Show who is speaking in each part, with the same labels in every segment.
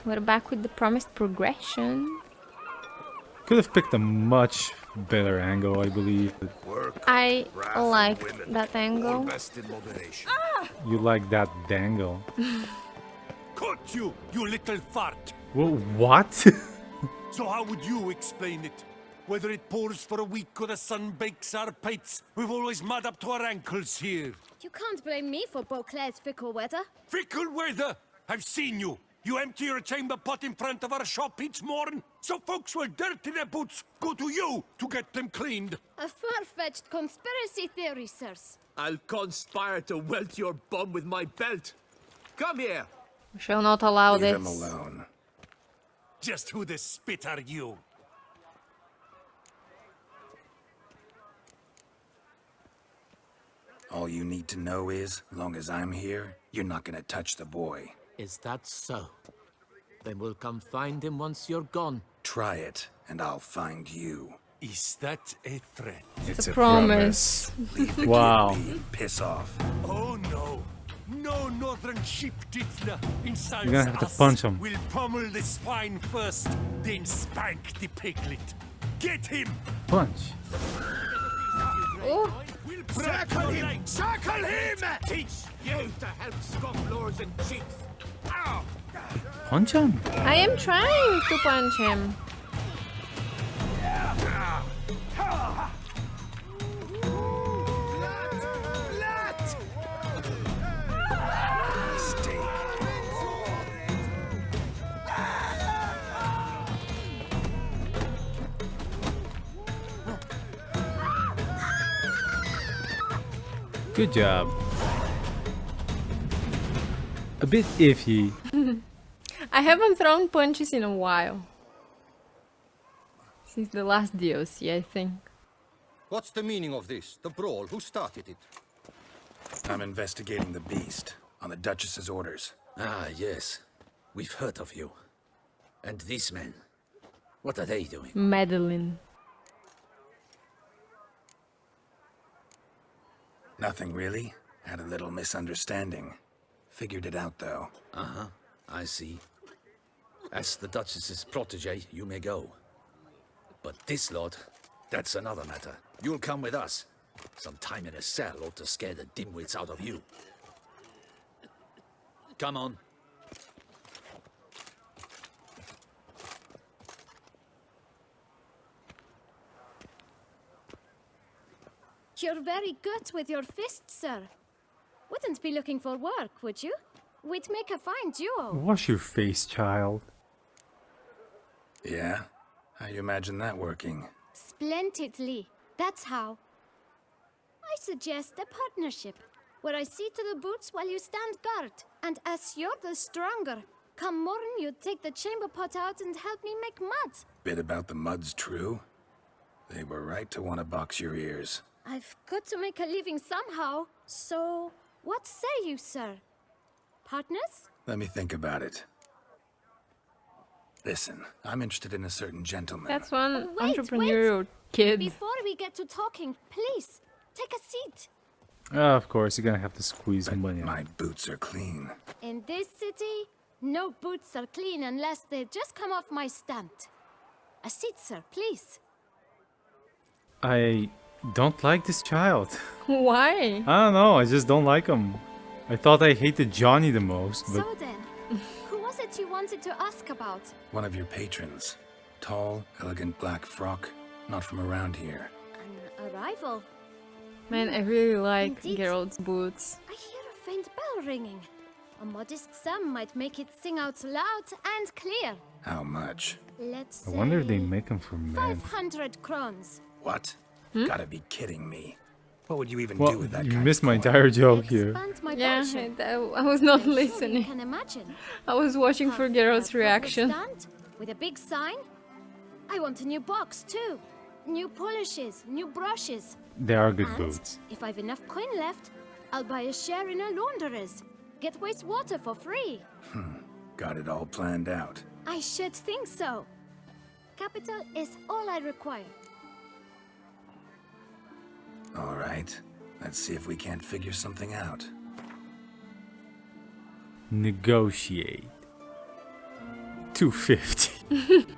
Speaker 1: We're back with the promised progression.
Speaker 2: Could have picked a much better angle, I believe.
Speaker 1: I liked that angle.
Speaker 2: You like that dangle.
Speaker 3: Caught you, you little fart!
Speaker 2: Whoa, what?
Speaker 3: So how would you explain it? Whether it pours for a week or the sun bakes our pates, we've always mud up to our ankles here.
Speaker 4: You can't blame me for Beauclair's fickle weather.
Speaker 3: Fickle weather! I've seen you! You empty your chamber pot in front of our shop each morn, so folks will dirty their boots, go to you to get them cleaned.
Speaker 4: A far-fetched conspiracy theory, sirs.
Speaker 5: I'll conspire to welt your bum with my belt. Come here.
Speaker 1: We shall not allow
Speaker 6: Leave
Speaker 1: this.
Speaker 6: him alone.
Speaker 3: Just who the spit are you?
Speaker 6: All you need to know is, long as I'm here, you're not gonna touch the boy.
Speaker 5: Is that so? Then we'll come find him once you're gone.
Speaker 6: Try it, and I'll find you.
Speaker 3: Is that a threat?
Speaker 6: It's
Speaker 1: a promise.
Speaker 6: Leave the
Speaker 2: Wow.
Speaker 6: kid be and piss off.
Speaker 3: Oh no! No northern sheep diddler inside
Speaker 2: You're gonna have to punch him.
Speaker 3: We'll pummel the swine first, then spank the piglet. Get him!
Speaker 2: Punch.
Speaker 1: Oh,
Speaker 3: We'll circle him! Circle him!
Speaker 5: Teach you to help scofflaws and cheats. Ow!
Speaker 2: Punch him.
Speaker 1: I am trying to punch him.
Speaker 6: Mistake.
Speaker 2: Good job. A bit iffy.
Speaker 1: I haven't thrown punches in a while. Since the last DLC, I think.
Speaker 7: What's the meaning of this? The brawl? Who started it?
Speaker 6: I'm investigating the beast, on the Duchess's orders.
Speaker 8: Ah, yes. We've heard of you. And these men, what are they doing?
Speaker 1: Madeline.
Speaker 6: Nothing really. Had a little misunderstanding. Figured it out, though.
Speaker 8: Uh-huh, I see. As the Duchess's protege, you may go. But this lot, that's another matter. You'll come with us. Some time in a cell ought to scare the dimwits out of you. Come on.
Speaker 4: You're very good with your fists, sir. Wouldn't be looking for work, would you? We'd make a fine duo.
Speaker 2: Wash your face, child.
Speaker 6: Yeah? How you imagine that working?
Speaker 4: Splendidly. That's how. I suggest a partnership, where I see to the boots while you stand guard. And as you're the stronger, come morn you take the chamber pot out and help me make mud.
Speaker 6: Bit about the mud's true? They were right to want to box your ears.
Speaker 4: I've got to make a living somehow. So, what say you, sir? Partners?
Speaker 6: Let me think about it. Listen, I'm interested in a certain gentleman.
Speaker 1: That's one
Speaker 4: Wait,
Speaker 1: entrepreneurial kid.
Speaker 4: Before we get to talking, please, take a seat.
Speaker 2: Of course, you're gonna have to squeeze
Speaker 6: But
Speaker 2: money out.
Speaker 6: my boots are clean.
Speaker 4: In this city, no boots are clean unless they just come off my stand. A seat, sir, please.
Speaker 2: I don't like this child.
Speaker 1: Why?
Speaker 2: I don't know, I just don't like him. I thought I hated Johnny the most, but
Speaker 4: So then, who was it you wanted to ask about?
Speaker 6: One of your patrons. Tall, elegant black frock. Not from around here.
Speaker 4: An arrival.
Speaker 1: Man, I really like
Speaker 4: Indeed.
Speaker 1: Geralt's boots.
Speaker 4: I hear a faint bell ringing. A modest sum might make it sing out loud and clear.
Speaker 6: How much?
Speaker 4: Let's
Speaker 2: I
Speaker 4: say
Speaker 2: wonder if they make them for men.
Speaker 4: 500 crowns.
Speaker 6: What? Gotta be kidding me. What would you even
Speaker 2: Well,
Speaker 6: do with that
Speaker 2: you
Speaker 6: kind
Speaker 2: missed
Speaker 6: of
Speaker 2: my
Speaker 6: coin?
Speaker 2: entire joke here.
Speaker 4: Expand my
Speaker 1: Yeah,
Speaker 4: pension.
Speaker 1: I was not
Speaker 4: I'm sure you
Speaker 1: listening.
Speaker 4: can imagine.
Speaker 1: I was watching for
Speaker 4: Have
Speaker 1: Geralt's
Speaker 4: a proper
Speaker 1: reaction.
Speaker 4: stand with a big sign. I want a new box too. New polishes, new brushes.
Speaker 2: They are good
Speaker 4: And
Speaker 2: boots.
Speaker 4: if I've enough coin left, I'll buy a share in a launderer's. Get wastewater for free.
Speaker 6: Got it all planned out.
Speaker 4: I should think so. Capital is all I require.
Speaker 6: All right. Let's see if we can't figure something out.
Speaker 2: Negotiate. 250.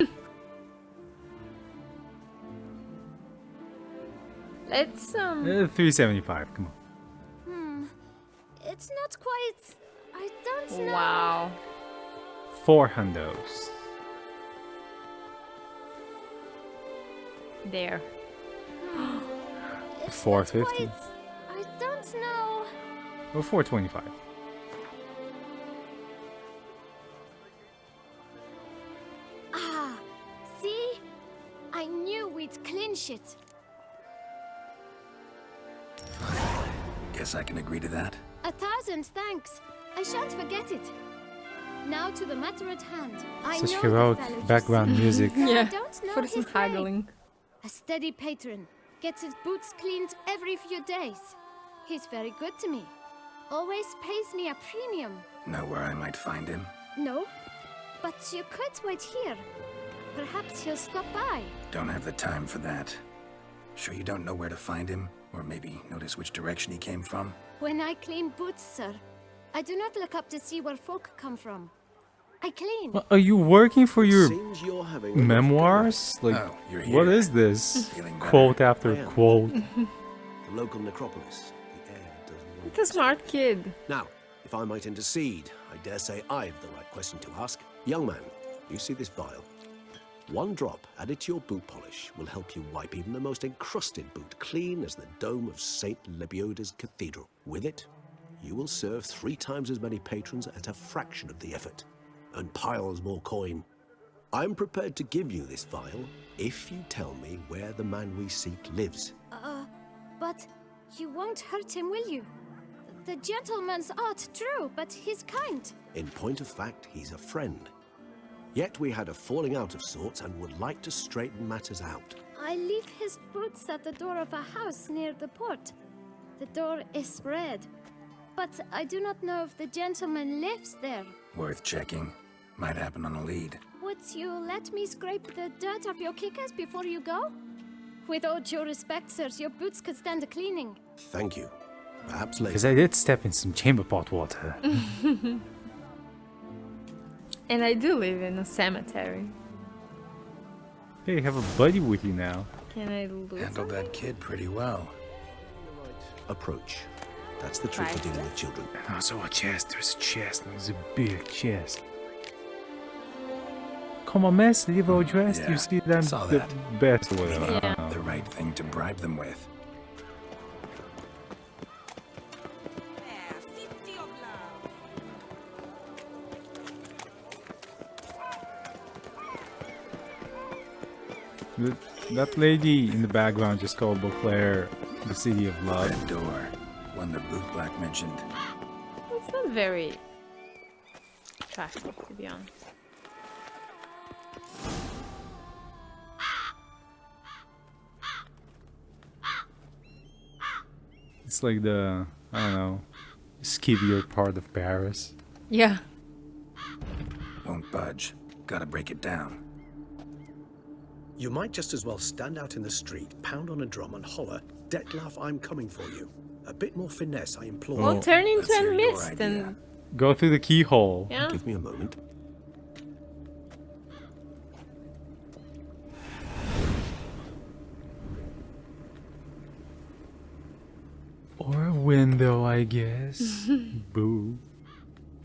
Speaker 1: Let's
Speaker 2: 375. Come on.
Speaker 4: It's not quite. I don't know.
Speaker 1: Wow.
Speaker 2: 4 hundos.
Speaker 1: There.
Speaker 4: It's
Speaker 2: 450.
Speaker 4: not quite. I don't know.
Speaker 2: Or 425.
Speaker 4: Ah, see? I knew we'd clinch it.
Speaker 6: Guess I can agree to that.
Speaker 4: 1,000 thanks. I shan't forget it. Now to the matter at hand. I
Speaker 2: Such
Speaker 4: know
Speaker 2: heroic
Speaker 4: the fellow you
Speaker 2: background
Speaker 4: see.
Speaker 2: music.
Speaker 4: I
Speaker 1: Yeah.
Speaker 4: don't know
Speaker 1: For some
Speaker 4: his name.
Speaker 1: haggling.
Speaker 4: A steady patron. Gets his boots cleaned every few days. He's very good to me. Always pays me a premium.
Speaker 6: Know where I might find him?
Speaker 4: No? But you could wait here. Perhaps he'll stop by.
Speaker 6: Don't have the time for that. Sure you don't know where to find him? Or maybe notice which direction he came from?
Speaker 4: When I clean boots, sir, I do not look up to see where folk come from. I clean.
Speaker 2: Well, are you working for your
Speaker 9: Seems you're having a rough
Speaker 2: memoirs? Like,
Speaker 6: Oh, you're
Speaker 2: what
Speaker 6: here.
Speaker 2: is this?
Speaker 6: Feeling better?
Speaker 2: Quote after
Speaker 9: I am.
Speaker 2: quote.
Speaker 9: go. The local necropolis. The air does
Speaker 1: It's a smart kid.
Speaker 9: Now, if I might intercede, I dare say I've the right question to ask. Young man, you see this vial? One drop added to your boot polish will help you wipe even the most encrusted boot clean as the dome of St. Lebioda's Cathedral. With it, you will serve 3 times as many patrons at a fraction of the effort, and piles more coin. I'm prepared to give you this vial if you tell me where the man we seek lives.
Speaker 4: But you won't hurt him, will you? The gentleman's art, true, but he's kind.
Speaker 9: In point of fact, he's a friend. Yet we had a falling out of sorts and would like to straighten matters out.
Speaker 4: I leave his boots at the door of a house near the port. The door is red. But I do not know if the gentleman lives there.
Speaker 6: Worth checking. Might happen on a lead.
Speaker 4: Would you let me scrape the dirt off your kickers before you go? With all due respect, sirs, your boots could stand a cleaning.
Speaker 9: Thank you. Perhaps
Speaker 2: Because
Speaker 9: later.
Speaker 2: I did step in some chamber pot water.
Speaker 1: And I do live in a cemetery.
Speaker 2: Hey, you have a buddy with you now.
Speaker 1: Can I lose
Speaker 6: Handled
Speaker 1: something?
Speaker 6: that kid pretty well.
Speaker 9: Approach. That's the trick for
Speaker 1: Right.
Speaker 9: dealing with children.
Speaker 2: And also a chest. There's a chest. There's a big chest. Come on, mess. Leave all dressed.
Speaker 6: Yeah,
Speaker 2: You see them
Speaker 6: saw
Speaker 2: the
Speaker 6: that.
Speaker 2: best or whatever. I
Speaker 1: Yeah.
Speaker 2: don't know.
Speaker 6: The right thing to bribe them with.
Speaker 2: That lady in the background just called Beauclair the city of love.
Speaker 6: Red door. One the boot black mentioned.
Speaker 1: It's not very attractive, to be honest.
Speaker 2: It's like the, I don't know, skivvier part of Paris.
Speaker 1: Yeah.
Speaker 6: Won't budge. Gotta break it down.
Speaker 9: You might just as well stand out in the street, pound on a drum and holler, Detlef, I'm coming for you. A bit more finesse, I implore.
Speaker 1: Well, turn into
Speaker 6: let's
Speaker 1: a
Speaker 6: hear your
Speaker 1: mist
Speaker 6: idea.
Speaker 1: and
Speaker 2: Go through the keyhole.
Speaker 1: yeah.
Speaker 9: Give me a moment.
Speaker 2: Or a window, I guess. Boo.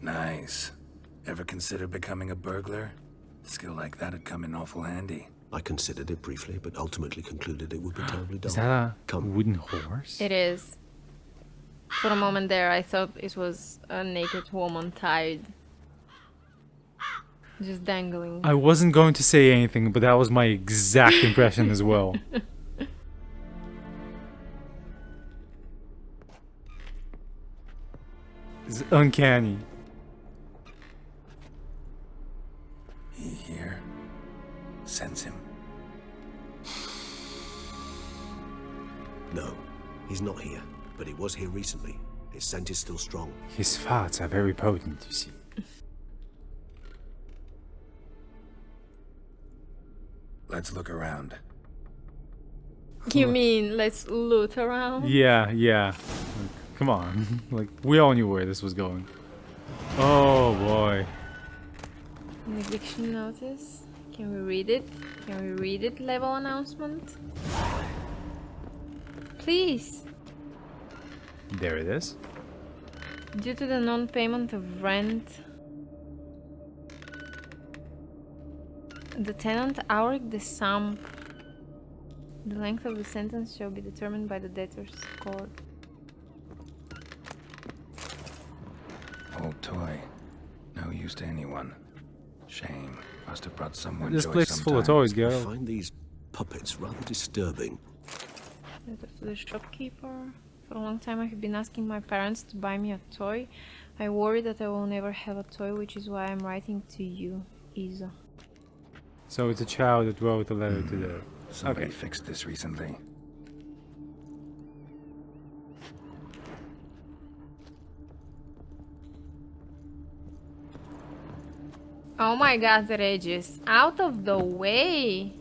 Speaker 6: Nice. Ever consider becoming a burglar? Skill like that'd come in awful handy.
Speaker 9: I considered it briefly, but ultimately concluded it would be terribly dull.
Speaker 2: Is that a
Speaker 9: Come.
Speaker 2: wooden horse?
Speaker 1: It is. For a moment there, I thought it was a naked woman tied. Just dangling.
Speaker 2: I wasn't going to say anything, but that was my exact impression as well. It's uncanny.
Speaker 6: He here? Sense him.
Speaker 9: No, he's not here, but he was here recently. His scent is still strong.
Speaker 2: His farts are very potent, you see.
Speaker 6: Let's look around.
Speaker 1: You mean let's loot around?
Speaker 2: Yeah, yeah. Like, come on. Like, we all knew where this was going. Oh boy.
Speaker 1: An eviction notice. Can we read it? Can we read it? Level announcement. Please.
Speaker 2: There it is.
Speaker 1: Due to the non-payment of rent, the tenant Auric the Sump. The length of the sentence shall be determined by the debtor's court.
Speaker 6: Old toy. No use to anyone. Shame. Must have brought someone
Speaker 2: This
Speaker 6: joy
Speaker 2: place is full of
Speaker 6: sometime.
Speaker 2: toys,
Speaker 9: I
Speaker 2: Geralt.
Speaker 9: find these puppets rather disturbing.
Speaker 1: Letter to the shopkeeper. For a long time I have been asking my parents to buy me a toy. I worry that I will never have a toy, which is why I'm writing to you, Isa.
Speaker 2: So it's a child that wrote a letter to the...
Speaker 6: Somebody
Speaker 2: Okay.
Speaker 6: fixed this recently.
Speaker 1: Oh my god, Regis. Out of the way!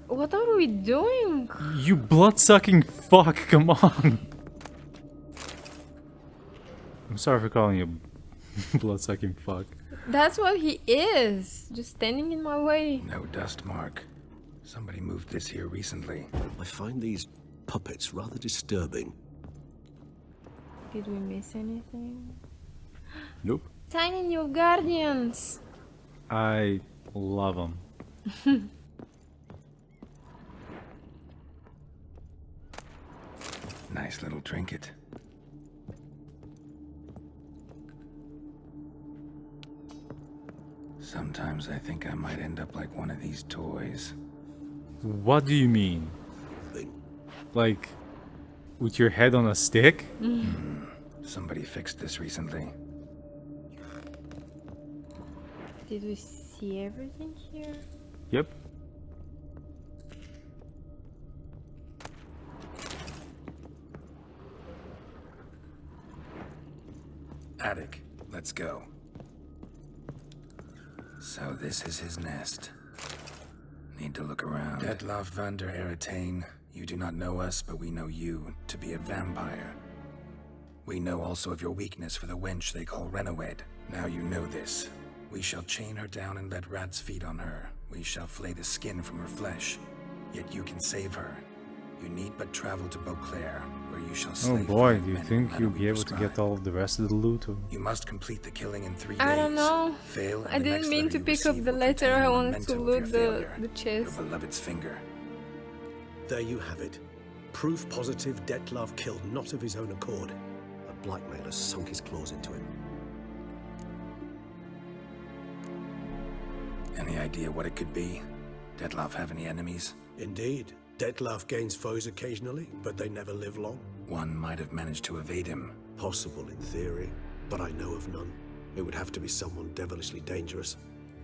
Speaker 1: What are we doing?
Speaker 2: You blood-sucking fuck, come on! I'm sorry for calling you blood-sucking fuck.
Speaker 1: That's what he is. Just standing in my way.
Speaker 6: No dust mark. Somebody moved this here recently.
Speaker 9: I find these puppets rather disturbing.
Speaker 1: Did we miss anything?
Speaker 2: Nope.
Speaker 1: Tiny new guardians.
Speaker 2: I love them.
Speaker 6: Nice little trinket. Sometimes I think I might end up like one of these toys.
Speaker 2: What do you mean?
Speaker 9: Thing.
Speaker 2: Like, with your head on a stick?
Speaker 6: Somebody fixed this recently.
Speaker 1: Did we see everything here?
Speaker 2: Yep.
Speaker 6: Attic, let's go. So this is his nest. Need to look around. Detloff van der Eretain, you do not know us, but we know you to be a vampire. We know also of your weakness for the wench they call Renowed. Now you know this. We shall chain her down and let rats feed on her. We shall flay the skin from her flesh. Yet you can save her. You need but travel to Beauclair, where you shall slay
Speaker 2: Oh boy,
Speaker 6: 5
Speaker 2: do you
Speaker 6: men
Speaker 2: think
Speaker 6: no
Speaker 2: you'll
Speaker 6: matter
Speaker 2: be
Speaker 6: we
Speaker 2: able to get
Speaker 6: prescribe.
Speaker 2: all of the rest of the loot? Or...
Speaker 6: You must complete the killing in 3 days.
Speaker 1: I don't know.
Speaker 6: Fail, and
Speaker 1: I
Speaker 6: the
Speaker 1: didn't
Speaker 6: next
Speaker 1: mean
Speaker 6: letter
Speaker 1: to
Speaker 6: you
Speaker 1: pick up
Speaker 6: receive
Speaker 1: the
Speaker 6: will
Speaker 1: letter.
Speaker 6: contain
Speaker 1: I
Speaker 6: a
Speaker 1: wanted to
Speaker 6: memento of
Speaker 1: loot
Speaker 6: your
Speaker 1: the
Speaker 6: failure,
Speaker 1: chest.
Speaker 6: Your beloved's finger.
Speaker 9: There you have it. Proof positive Detlav killed not of his own accord. A blackmailer sunk his claws into him.
Speaker 6: Any idea what it could be? Detloff have any enemies?
Speaker 9: Indeed, Detlav gains foes occasionally, but they never live long.
Speaker 6: One might have managed to evade him.
Speaker 9: Possible in theory, but I know of none. It would have to be someone devilishly dangerous.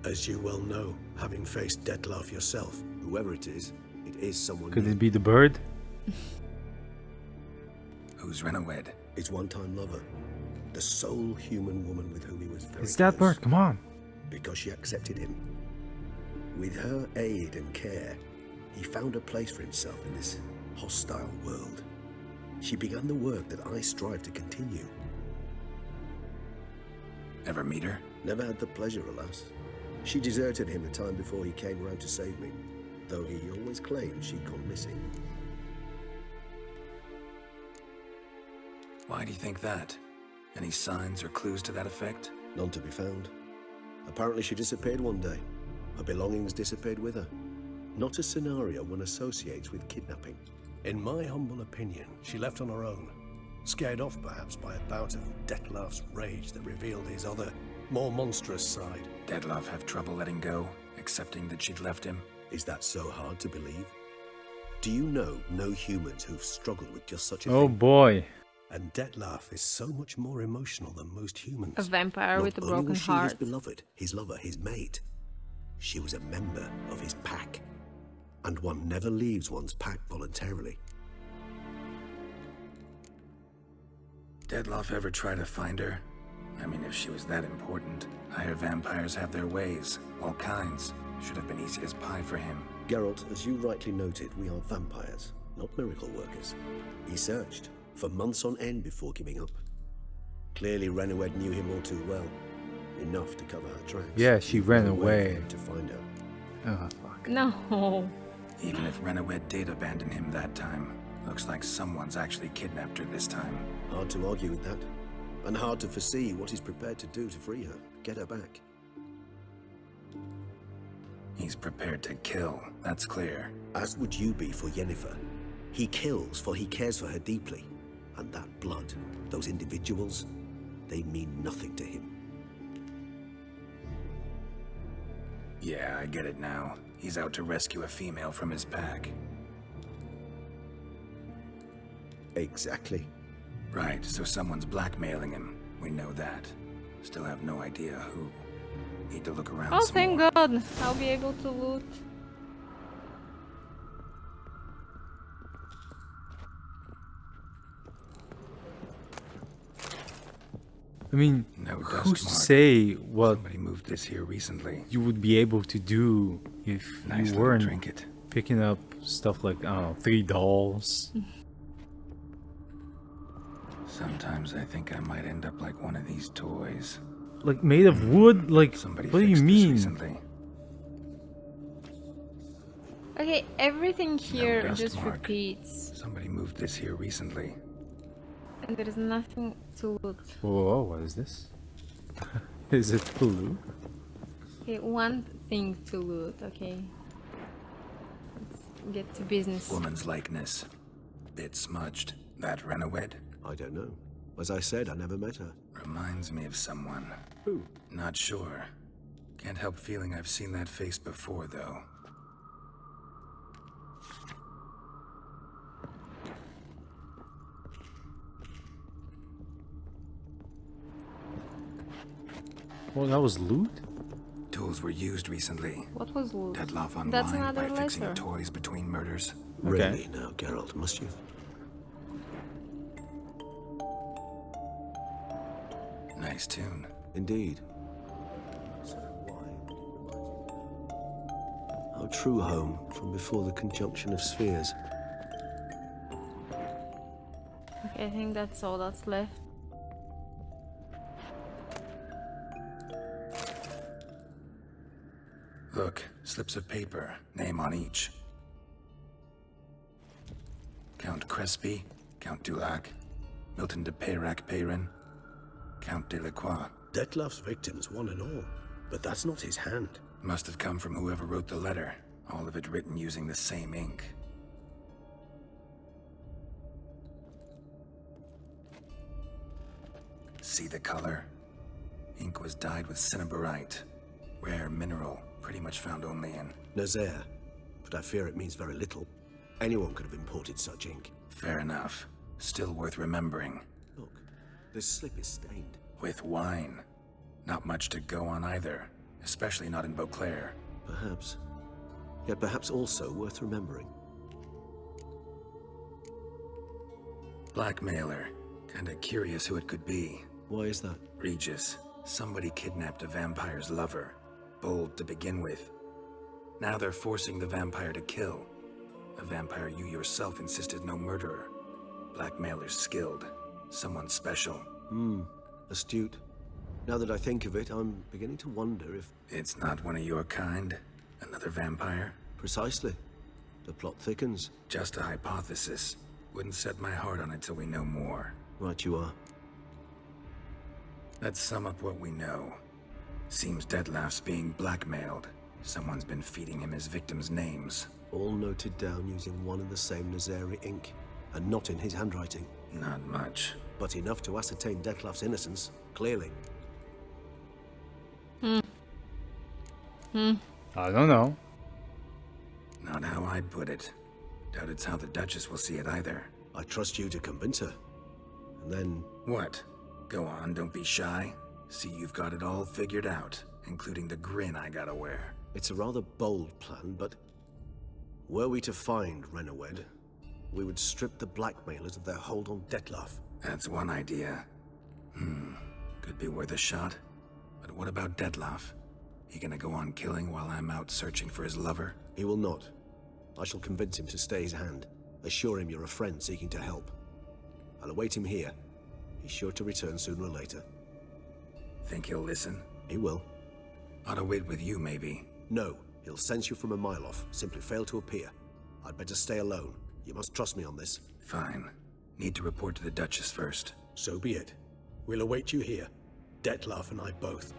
Speaker 9: As you well know, having faced Detlav yourself, whoever it is someone
Speaker 2: Could
Speaker 9: new.
Speaker 2: it be the bird?
Speaker 6: Who's Renowed?
Speaker 9: His one-time lover. The sole human woman with whom he was very
Speaker 2: It's that
Speaker 9: close.
Speaker 2: bird, come on!
Speaker 9: Because she accepted him. With her aid and care, he found a place for himself in this hostile world. She began the work that I strive to continue.
Speaker 6: Ever meet her?
Speaker 9: Never had the pleasure, alas. She deserted him a time before he came around to save me, though he always claimed she'd gone missing.
Speaker 6: Why do you think that? Any signs or clues to that effect?
Speaker 9: None to be found. Apparently she disappeared one day. Her belongings disappeared with her. Not a scenario one associates with kidnapping. In my humble opinion, she left on her own. Scared off perhaps by a bout of Detlav's rage that revealed his other, more monstrous side.
Speaker 6: Detloff have trouble letting go, accepting that she'd left him?
Speaker 9: Is that so hard to believe? Do you know no humans who've struggled with just such a
Speaker 2: Oh
Speaker 9: thing?
Speaker 2: boy.
Speaker 9: And Detlav is so much more emotional than most humans.
Speaker 1: A vampire
Speaker 9: Not
Speaker 1: with a
Speaker 9: only
Speaker 1: broken
Speaker 9: was she
Speaker 1: heart.
Speaker 9: his beloved, his lover, his mate. She was a member of his pack. And one never leaves one's pack voluntarily.
Speaker 6: Detloff ever try to find her? I mean, if she was that important. I hear vampires have their ways, all kinds. Should have been easy as pie for him.
Speaker 9: Geralt, as you rightly noted, we are vampires, not miracle workers. He searched for months on end before giving up. Clearly, Renowed knew him all too well. Enough to cover her tracks.
Speaker 2: Yeah, she ran away.
Speaker 9: To find her.
Speaker 2: Oh, fuck.
Speaker 1: No.
Speaker 6: Even if Renowed did abandon him that time, looks like someone's actually kidnapped her this time.
Speaker 9: Hard to argue with that. And hard to foresee what he's prepared to do to free her, get her back.
Speaker 6: He's prepared to kill, that's clear.
Speaker 9: As would you be for Yennefer. He kills for he cares for her deeply. And that blood, those individuals, they mean nothing to him.
Speaker 6: Yeah, I get it now. He's out to rescue a female from his pack.
Speaker 9: Exactly.
Speaker 6: Right, so someone's blackmailing him. We know that. Still have no idea who. Need to look around
Speaker 1: Oh,
Speaker 6: some
Speaker 1: thank
Speaker 6: more.
Speaker 1: God. I'll be able to loot.
Speaker 2: I mean,
Speaker 6: No dust
Speaker 2: who's to
Speaker 6: mark.
Speaker 2: say what
Speaker 6: Somebody moved this here recently.
Speaker 2: you would be able to do if
Speaker 6: Nice
Speaker 2: you
Speaker 6: little
Speaker 2: weren't
Speaker 6: trinket.
Speaker 2: picking up stuff like, I don't know, 3 dolls?
Speaker 6: Sometimes I think I might end up like one of these toys.
Speaker 2: Like, made of wood? Like,
Speaker 6: Somebody
Speaker 2: what do you
Speaker 6: fixed this
Speaker 2: mean?
Speaker 6: recently.
Speaker 1: Okay, everything here
Speaker 6: dust
Speaker 1: just
Speaker 6: mark.
Speaker 1: repeats.
Speaker 6: Somebody moved this here recently.
Speaker 1: And there is nothing to loot.
Speaker 2: Whoa, what is this? Is it blue?
Speaker 1: Okay, one thing to loot, okay. Let's get to business.
Speaker 6: Woman's likeness. Bit smudged. That Renowed?
Speaker 9: I don't know. As I said, I never met her.
Speaker 6: Reminds me of someone.
Speaker 9: Who?
Speaker 6: Not sure. Can't help feeling I've seen that face before, though.
Speaker 2: Well, that was loot?
Speaker 6: Tools were used recently.
Speaker 1: What was loot?
Speaker 6: Deadloff unwind
Speaker 1: That's
Speaker 6: by
Speaker 1: another
Speaker 6: fixing
Speaker 1: letter.
Speaker 6: toys between murders.
Speaker 2: Okay.
Speaker 9: Really now, Geralt, must you?
Speaker 6: Nice tune.
Speaker 9: Indeed. Our true home from before the conjunction of spheres.
Speaker 1: Okay, I think that's all that's left.
Speaker 6: Look, slips of paper, name on each. Count Crespi, Count Dulac, Milton de Peyrac-Peyrin, Count Delacroix.
Speaker 9: Detlef's victims, one and all. But that's not his hand.
Speaker 6: Must have come from whoever wrote the letter, all of it written using the same ink. See the color? Ink was dyed with cinnabarite, rare mineral, pretty much found only in...
Speaker 9: Nazaire. But I fear it means very little. Anyone could have imported such ink.
Speaker 6: Fair enough. Still worth remembering.
Speaker 9: Look, this slip is stained.
Speaker 6: With wine. Not much to go on either, especially not in Beauclair.
Speaker 9: Perhaps. Yet perhaps also worth remembering.
Speaker 6: Blackmailer. Kinda curious who it could be.
Speaker 9: Why is that?
Speaker 6: Regis. Somebody kidnapped a vampire's lover. Bold to begin with. Now they're forcing the vampire to kill. A vampire you yourself insisted no murderer. Blackmailer's skilled. Someone special.
Speaker 9: Astute. Now that I think of it, I'm beginning to wonder if...
Speaker 6: It's not one of your kind? Another vampire?
Speaker 9: Precisely. The plot thickens.
Speaker 6: Just a hypothesis. Wouldn't set my heart on it till we know more.
Speaker 9: Right you are.
Speaker 6: Let's sum up what we know. Seems Detlef's being blackmailed. Someone's been feeding him his victims' names.
Speaker 9: All noted down using one and the same Nazari ink. And not in his handwriting.
Speaker 6: Not much.
Speaker 9: But enough to ascertain Detlef's innocence, clearly.
Speaker 2: I don't know.
Speaker 6: Not how I'd put it. Doubt it's how the Duchess will see it either.
Speaker 9: I trust you to convince her. And then...
Speaker 6: What? Go on, don't be shy. See you've got it all figured out, including the grin I gotta wear.
Speaker 9: It's a rather bold plan, but... Were we to find Renowed, we would strip the blackmailers of their hold on Detlef.
Speaker 6: That's one idea. Could be worth a shot. But what about Detlef? He gonna go on killing while I'm out searching for his lover?
Speaker 9: He will not. I shall convince him to stay his hand. Assure him you're a friend seeking to help. I'll await him here. He's sure to return sooner or later.
Speaker 6: Think he'll listen?
Speaker 9: He will.
Speaker 6: Ought to wait with you, maybe.
Speaker 9: No, he'll sense you from a mile off. Simply fail to appear. I'd better stay alone. You must trust me on this.
Speaker 6: Fine. Need to report to the Duchess first.
Speaker 9: So be it. We'll await you here. Dettlaff and I both.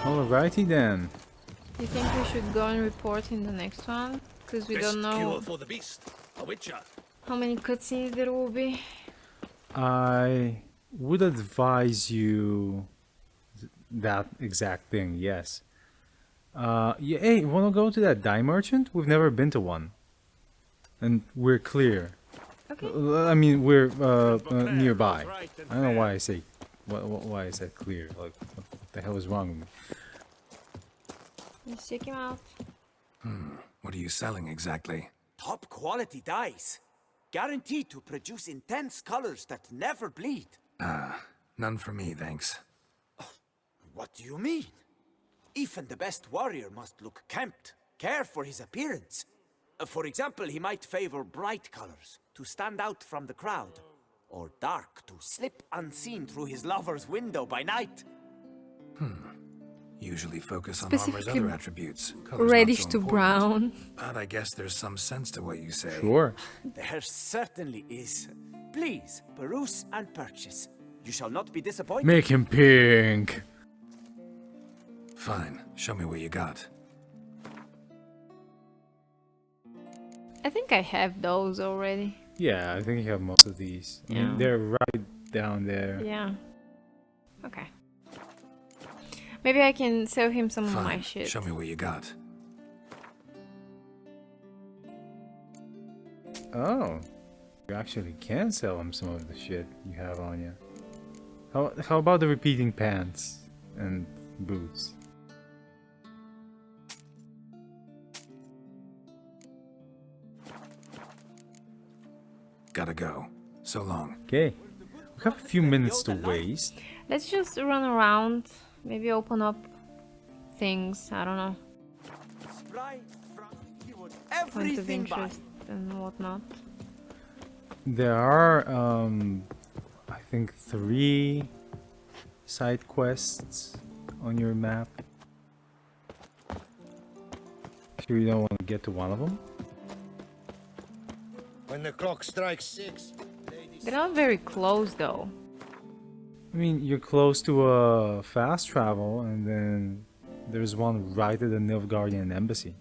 Speaker 2: Alrighty then.
Speaker 1: Do you think we should go and report in the next one? Because we don't know
Speaker 8: for the beast. A witcher.
Speaker 1: how many cutscenes there will be.
Speaker 2: I would advise you that exact thing, yes. Yeah, hey, wanna go to that dye merchant? We've never been to one. And we're clear.
Speaker 1: Okay.
Speaker 2: I mean, we're nearby. I don't know why I say why I said clear. Like, what the hell is wrong with me?
Speaker 1: Let's check him out.
Speaker 6: What are you selling exactly?
Speaker 10: Top quality dyes. Guaranteed to produce intense colors that never bleed.
Speaker 6: None for me, thanks.
Speaker 10: What do you mean? Even the best warrior must look kempt, care for his appearance. For example, he might favor bright colors to stand out from the crowd, or dark to slip unseen through his lover's window by night.
Speaker 6: Usually focus on armor's
Speaker 1: Specifically
Speaker 6: other attributes. Color's not
Speaker 1: reddish
Speaker 6: so
Speaker 1: to
Speaker 6: important.
Speaker 1: brown.
Speaker 6: But I guess there's some sense to what you say.
Speaker 2: Sure.
Speaker 10: There certainly is. Please, peruse and purchase. You shall not be disappointed.
Speaker 2: Make him pink.
Speaker 6: Fine. Show me what you got.
Speaker 1: I think I have those already.
Speaker 2: Yeah, I think you have most of these. I mean,
Speaker 1: Yeah.
Speaker 2: they're right down there.
Speaker 1: Yeah. Okay. Maybe I can sell him some of my
Speaker 6: Fine.
Speaker 1: shit.
Speaker 6: Show me what you got.
Speaker 2: Oh, you actually can sell him some of the shit you have on you. How about the repeating pants and boots?
Speaker 6: Gotta go. So long.
Speaker 2: Okay, we have a few minutes to waste.
Speaker 1: Let's just run around. Maybe open up things. I don't know.
Speaker 10: Spry, he would
Speaker 1: Points of
Speaker 10: everything by.
Speaker 1: interest and whatnot.
Speaker 2: There are, I think 3 side quests on your map. Sure you don't want to get to one of them?
Speaker 7: When the clock strikes 6,
Speaker 1: They're not very close though.
Speaker 2: I mean, you're close to a fast travel, and then there's one right at the Nilfgaardian embassy.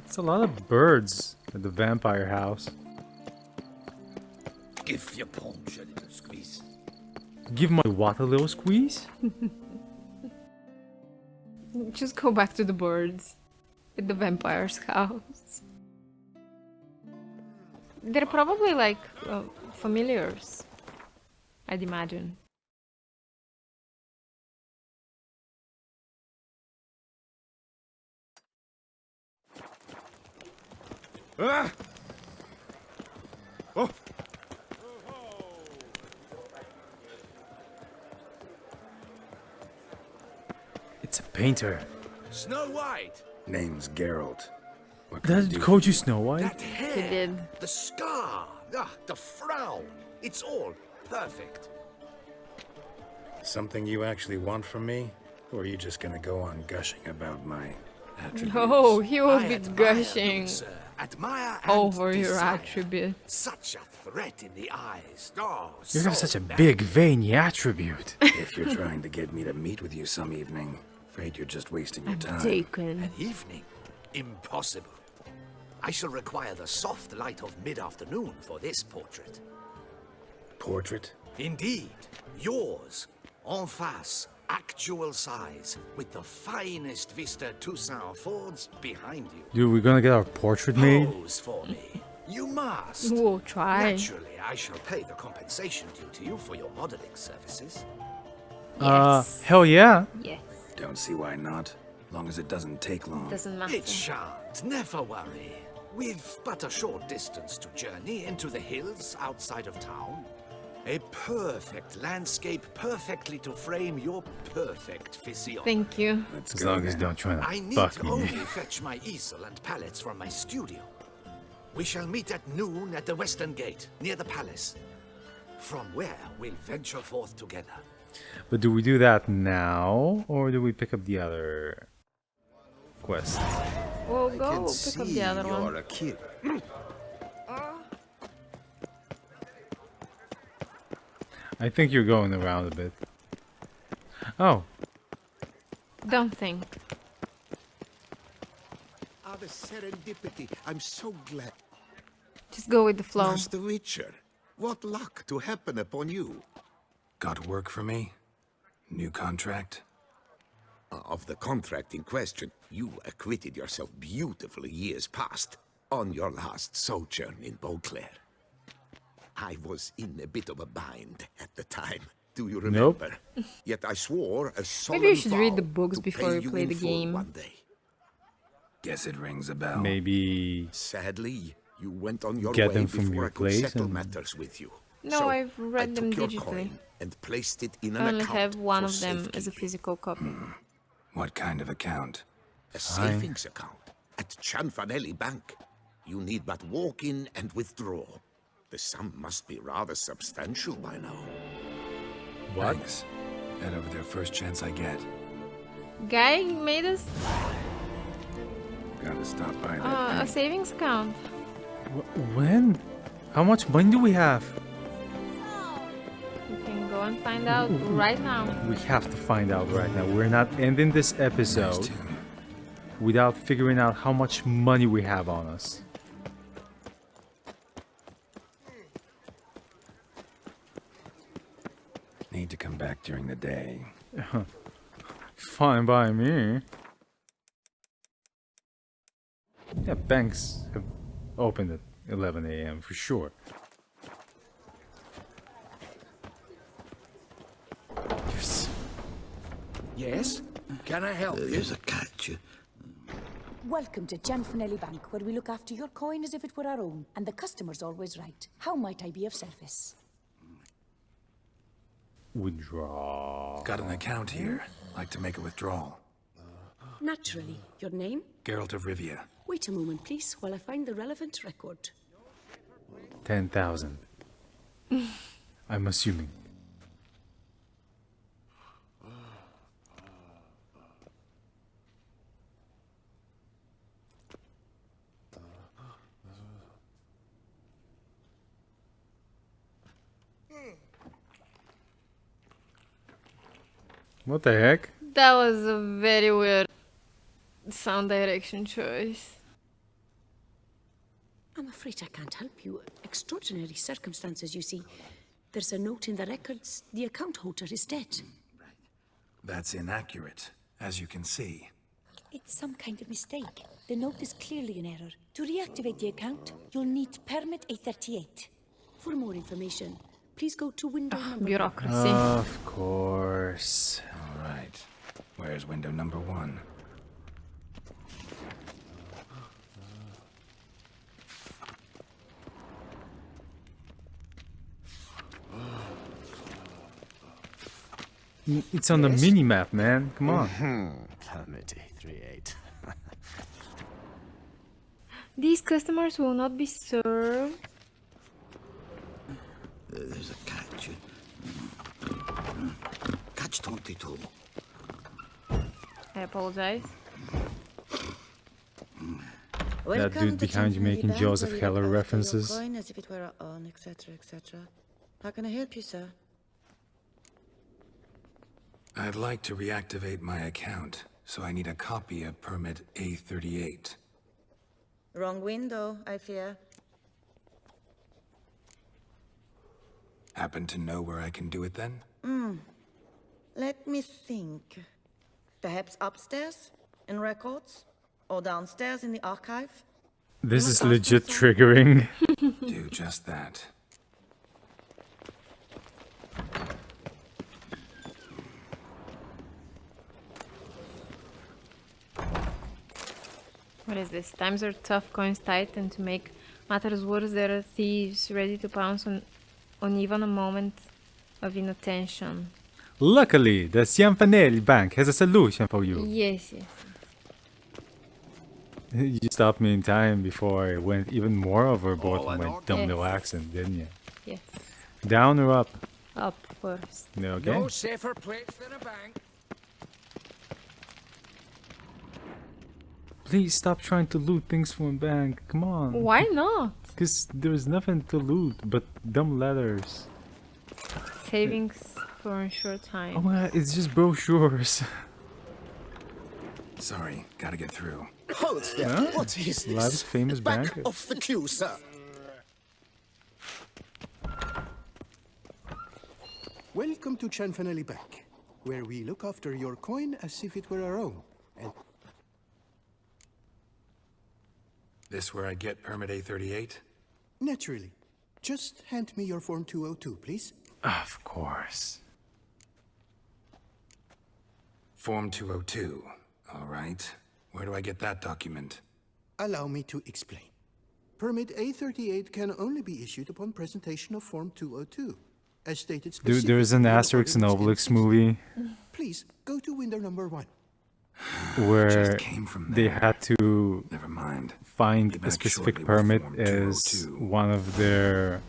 Speaker 2: It's a lot of birds at the vampire house.
Speaker 8: Give your paunch a little squeeze.
Speaker 2: Give my what a little squeeze?
Speaker 1: Just go back to the birds at the vampire's house. They're probably like familiars, I'd imagine.
Speaker 7: Ah! Oh!
Speaker 2: It's a painter.
Speaker 5: Snow White!
Speaker 6: Name's Geralt. What can I
Speaker 2: That
Speaker 6: do?
Speaker 2: called you Snow White?
Speaker 5: That hair!
Speaker 1: He did.
Speaker 5: The scar! The frown! It's all perfect.
Speaker 6: Something you actually want from me? Or are you just gonna go on gushing about my attributes?
Speaker 1: Oh, he will
Speaker 5: I
Speaker 1: be
Speaker 5: admire
Speaker 1: gushing
Speaker 5: you, sir. Admire and
Speaker 1: over your
Speaker 5: desire.
Speaker 1: attributes.
Speaker 5: Such a threat in the eyes. Oh,
Speaker 2: You have
Speaker 5: so
Speaker 2: such a
Speaker 5: bad.
Speaker 2: big, veiny attribute.
Speaker 6: If you're trying to get me to meet with you some evening, afraid you're just wasting your time.
Speaker 1: Taken.
Speaker 5: An evening? Impossible. I shall require the soft light of mid-afternoon for this portrait.
Speaker 6: Portrait?
Speaker 5: Indeed. Yours. En face. Actual size. With the finest vista Toussaint affords behind you.
Speaker 2: Dude, we're gonna get our portrait made?
Speaker 5: Pose for me. You must.
Speaker 1: We'll try.
Speaker 5: Naturally, I shall pay the compensation due to you for your modeling services.
Speaker 1: Yes.
Speaker 2: Hell yeah.
Speaker 1: Yes.
Speaker 6: Don't see why not. Long as it doesn't take long.
Speaker 1: Doesn't matter.
Speaker 5: It shan't. Never worry. We've but a short distance to journey into the hills outside of town. A perfect landscape perfectly to frame your perfect physiognomy.
Speaker 1: Thank you.
Speaker 2: As long as you don't try
Speaker 5: I
Speaker 2: to
Speaker 5: need
Speaker 2: fuck me.
Speaker 5: only fetch my easel and pallets from my studio. We shall meet at noon at the western gate, near the palace. From where we'll venture forth together.
Speaker 2: But do we do that now, or do we pick up the other quest?
Speaker 1: We'll go pick up the other one.
Speaker 9: a kid.
Speaker 2: I think you're going around a bit. Oh,
Speaker 1: Don't think.
Speaker 9: Ah, the serendipity. I'm so glad.
Speaker 1: Just go with the flow.
Speaker 9: Master Witcher, what luck to happen upon you.
Speaker 6: Got work for me? New contract?
Speaker 11: Of the contract in question, you acquitted yourself beautifully years past on your last sojourn in Beauclair. I was in a bit of a bind at the time. Do you remember? Yet I swore a solemn
Speaker 1: Maybe you should read the
Speaker 11: vow
Speaker 1: books
Speaker 11: to
Speaker 1: before
Speaker 11: pay
Speaker 1: you play
Speaker 11: in
Speaker 1: the
Speaker 11: full
Speaker 1: game.
Speaker 11: one day.
Speaker 6: Guess it rings a bell.
Speaker 2: maybe
Speaker 11: Sadly, you went on your
Speaker 2: Get
Speaker 11: way
Speaker 2: them from
Speaker 11: before
Speaker 2: your
Speaker 11: I could
Speaker 2: place
Speaker 11: settle
Speaker 2: and-
Speaker 11: matters with you.
Speaker 1: No,
Speaker 11: So
Speaker 1: I've read
Speaker 11: I
Speaker 1: them
Speaker 11: took your
Speaker 1: digitally.
Speaker 11: coin and placed it in
Speaker 1: I
Speaker 11: an
Speaker 1: only
Speaker 11: account
Speaker 1: have one
Speaker 11: for
Speaker 1: of them as a
Speaker 11: safekeeping.
Speaker 1: physical copy.
Speaker 6: What kind of account?
Speaker 11: A savings account at Cianfanelli Bank. You need but walk in and withdraw. The sum must be rather substantial by now.
Speaker 2: what?
Speaker 6: Thanks. Head over there first chance I get.
Speaker 1: Guy made us
Speaker 6: Gotta stop by that
Speaker 1: a
Speaker 6: bank.
Speaker 1: savings account.
Speaker 2: When? How much money do we have?
Speaker 1: You can go and find out right now.
Speaker 2: We have to find out right now. We're not ending this
Speaker 6: Nice
Speaker 2: episode
Speaker 6: tune.
Speaker 2: without figuring out how much money we have on us.
Speaker 6: Need to come back during the day.
Speaker 2: Fine by me. Yeah, banks have opened at 11 a.m. for sure.
Speaker 8: Yes? Can I help you?
Speaker 11: There's a catch.
Speaker 12: Welcome to Cianfanelli Bank, where we look after your coin as if it were our own, and the customer's always right. How might I be of service?
Speaker 2: Withdraw.
Speaker 6: Got an account here. Like to make a withdrawal.
Speaker 12: Naturally. Your name?
Speaker 6: Geralt of Rivia.
Speaker 12: Wait a moment, please, while I find the relevant record.
Speaker 2: 10,000. I'm assuming. What the heck?
Speaker 1: That was a very weird sound direction choice.
Speaker 12: I'm afraid I can't help you. Extraordinary circumstances, you see. There's a note in the records. The account holder is dead.
Speaker 6: That's inaccurate, as you can see.
Speaker 12: It's some kind of mistake. The note is clearly an error. To reactivate the account, you'll need permit A38. For more information, please go to window number
Speaker 1: Bureaucracy.
Speaker 2: Of course.
Speaker 6: All right. Where's window number 1?
Speaker 2: It's on the mini map, man. Come on.
Speaker 9: Permit A38.
Speaker 1: These customers will not be served.
Speaker 11: There's a catch. Catch 22.
Speaker 1: I apologize.
Speaker 2: That dude behind you making Joseph Heller references.
Speaker 13: As if it were our own, etc., etc. How can I help you, sir?
Speaker 6: I'd like to reactivate my account, so I need a copy of permit A38.
Speaker 13: Wrong window, I fear.
Speaker 6: Happen to know where I can do it then?
Speaker 13: Let me think. Perhaps upstairs, in records? Or downstairs in the archive?
Speaker 2: This is legit triggering.
Speaker 6: Do just that.
Speaker 1: What is this? Times are tough, coins tight, and to make matters worse, there are thieves ready to pounce on even a moment of inattention.
Speaker 2: Luckily, the Cianfanelli Bank has a solution for you.
Speaker 1: Yes, yes.
Speaker 2: You stopped me in time before I went even more overboard with my dumb little
Speaker 1: Yes.
Speaker 2: accent, didn't you?
Speaker 1: Yes.
Speaker 2: Down or up?
Speaker 1: Up first.
Speaker 2: Okay.
Speaker 8: No safer place than a bank.
Speaker 2: Please stop trying to loot things from a bank. Come on.
Speaker 1: Why not?
Speaker 2: Because there's nothing to loot but dumb letters.
Speaker 1: Savings for a short time.
Speaker 2: Oh my god, it's just brochures.
Speaker 6: Sorry, gotta get through.
Speaker 9: Hold there.
Speaker 2: Huh?
Speaker 9: What is this?
Speaker 2: Life's famous
Speaker 9: Back
Speaker 2: banker.
Speaker 9: off the queue, sir.
Speaker 14: Welcome to Cianfanelli Bank, where we look after your coin as if it were our own. And
Speaker 6: This where I get permit A38?
Speaker 14: naturally, just hand me your Form 202, please.
Speaker 2: Of course.
Speaker 6: Form 202. All right. Where do I get that document?
Speaker 14: Allow me to explain. Permit A38 can only be issued upon presentation of Form 202, as stated specifically.
Speaker 2: There's an
Speaker 14: in the
Speaker 2: Asterix and
Speaker 14: ordinance
Speaker 2: Obelix movie
Speaker 14: Please, go to window number 1.
Speaker 2: where
Speaker 6: came from
Speaker 2: they
Speaker 6: there.
Speaker 2: had to
Speaker 6: Never mind.
Speaker 2: find
Speaker 6: Be
Speaker 2: a
Speaker 6: back
Speaker 2: specific
Speaker 6: shortly with
Speaker 2: permit
Speaker 6: Form
Speaker 2: as
Speaker 6: 202.
Speaker 2: one of their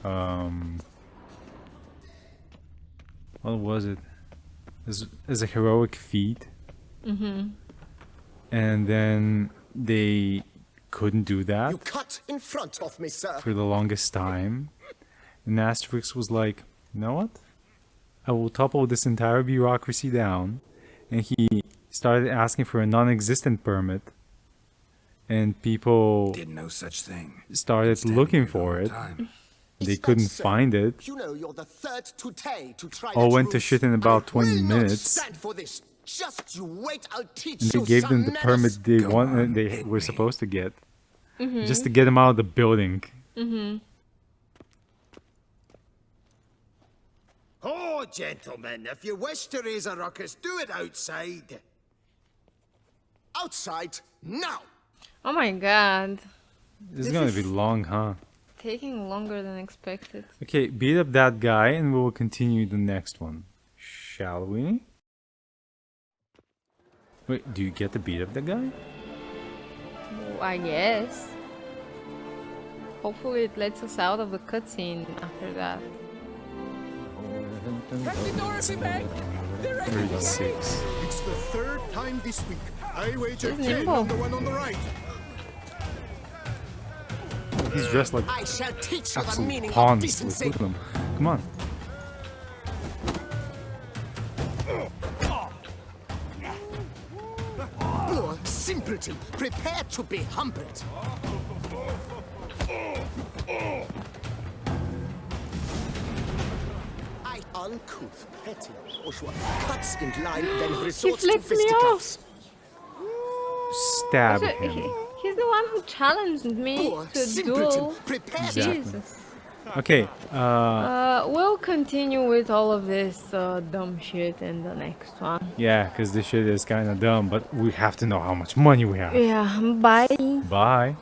Speaker 2: what was it? As a heroic feat. And then they couldn't do that
Speaker 9: You cut in front of me, sir.
Speaker 2: for the longest time. And Asterix was like, you know what? I will topple this entire bureaucracy down. And he started asking for a non-existent permit. And people
Speaker 6: Did no such thing.
Speaker 2: started
Speaker 6: Standing
Speaker 2: looking
Speaker 6: here the
Speaker 2: for
Speaker 6: whole
Speaker 2: it.
Speaker 6: time.
Speaker 2: They
Speaker 9: Is that
Speaker 2: couldn't
Speaker 9: so?
Speaker 2: find it.
Speaker 9: You know you're the third today to try
Speaker 2: All
Speaker 9: that
Speaker 2: went to
Speaker 9: ruse.
Speaker 2: shit in about
Speaker 9: I
Speaker 2: 20
Speaker 9: will
Speaker 2: minutes.
Speaker 9: Not stand for this. Just you wait, I'll teach
Speaker 2: And
Speaker 9: you
Speaker 2: they gave them
Speaker 9: some
Speaker 2: the permit
Speaker 9: manners.
Speaker 2: they
Speaker 6: Go
Speaker 2: wanted,
Speaker 6: on,
Speaker 2: they
Speaker 6: hit
Speaker 2: were
Speaker 6: me.
Speaker 2: supposed to get, just to get them out of the building.
Speaker 9: Oh, gentlemen, if you wish to raise a ruckus, do it outside. Outside, now!
Speaker 1: Oh my god.
Speaker 2: This is gonna be long, huh?
Speaker 1: Taking longer than expected.
Speaker 2: Okay, beat up that guy and we will continue the next one. Shall we? Wait, do you get to beat up the guy?
Speaker 1: Well, I guess. Hopefully it lets us out of the cutscene after that.
Speaker 2: 36.
Speaker 14: It's the third time this week. I wager
Speaker 1: He's
Speaker 14: 10
Speaker 1: nimble.
Speaker 14: on the one on the right.
Speaker 2: He's dressed like
Speaker 9: I shall teach you the
Speaker 2: absolute
Speaker 9: meaning of
Speaker 2: pawns.
Speaker 9: decency.
Speaker 2: Look at him. Come on.
Speaker 9: Poor simpleton, prepare to be humbled. I uncouth, petty, bourgeois, cuts in line, then resorts to
Speaker 1: flipped me
Speaker 9: fisticuffs.
Speaker 2: Stab
Speaker 1: So,
Speaker 2: him.
Speaker 1: he's the one who challenged me
Speaker 9: Poor
Speaker 1: to a
Speaker 9: simpleton,
Speaker 1: duel.
Speaker 9: prepare
Speaker 2: Exactly.
Speaker 1: Jesus.
Speaker 2: Okay,
Speaker 1: We'll continue with all of this dumb shit in the next one.
Speaker 2: yeah, because this shit is kind of dumb, but we have to know how much money we have.
Speaker 1: Yeah, bye.
Speaker 2: Bye.